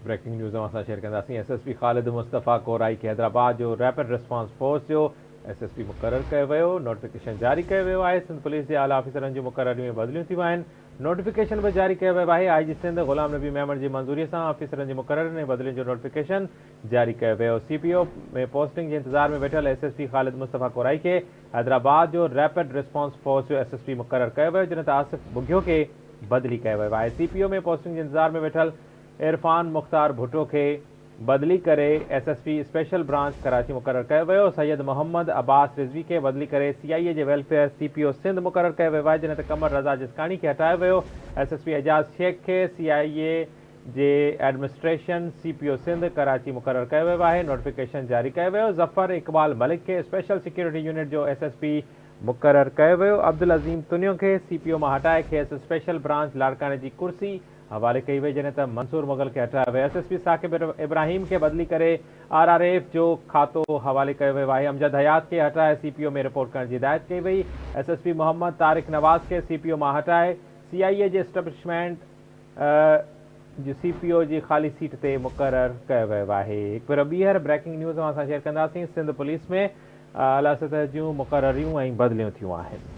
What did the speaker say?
Breaking news असां share कंदासीं। SSP ख़ालिद मुस्तफ़ा कोराई खे हैदराबाद जो रैपिड रिस्पॉन्स फोर्स जो SSP मुक़ररु कयो वियो। नोटिफिकेशन जारी कयो वियो आहे। सिंध पुलिस जे आला ऑफिसरनि जूं मुक़ररी में बदिलियूं थियूं आहिनि। नोटिफिकेशन बि जारी कयो वियो आहे। IG सिंध ग़ुलाम नबी मेमण जी मंज़ूरीअ सां ऑफिसरनि जी मुक़ररनि ऐं बदिलियुनि जो नोटिफिकेशन जारी कयो वियो। CPO में पोस्टिंग जे इंतज़ार में वेठल SSP ख़ालिद मुस्तफ़ा कोराई खे हैदराबाद जो रैपिड रिस्पॉन्स फोर्स जो SSP मुक़ररु कयो वियो, जिन ते आसिफ बुघियो खे बदिली कयो वियो आहे। CPO में पोस्टिंग जे इंतज़ार में वेठल इरफान मुख़्तार भुट्टो खे बदिली करे SSP स्पेशल ब्रांच कराची मुक़ररु कयो वियो। सैयद मोहम्मद अब्बास रिज़वी खे बदिली करे CIA जे वेलफेयर CPO सिंध मुक़ररु कयो वियो आहे, जिन ते कमर रज़ा जिस्कानी खे हटायो वियो। SSP एजाज़ शेख खे CIA जे एडमिनिस्ट्रेशन CPO सिंध कराची मुक़ररु कयो वियो आहे। नोटिफिकेशन जारी कयो वियो। ज़फ़र इक़बाल मलिक खे स्पेशल सिक्योरिटी यूनिट जो SSP मुक़ररु कयो वियो। अब्दुल अज़ीम तुनियो खे CPO मां हटाए खेसि स्पेशल ब्रांच लाड़काने जी कुर्सी हवाले कई वई, जॾहिं त मंसूर मुग़ल खे हटायो वियो। SSP साकिब इब्राहिम खे बदिली करे RRF जो खातो हवाले कयो वियो आहे। अमजद हयात खे हटाए CPO में रिपोर्ट करण जी हिदायत कई वई। SSP मोहम्मद तारिक नवाज़ खे CPO मां हटाए CIA जे एस्टेब्लिशमेंट जो CPO जी ख़ाली सीट ते मुक़ररु कयो वियो आहे। हिकु भेरो ॿीहर ब्रेकिंग न्यूज़ असां शेयर कंदासीं। सिंध पुलिस में आला सतह जूं मुक़ररियूं ऐं बदिलियूं थियूं आहिनि।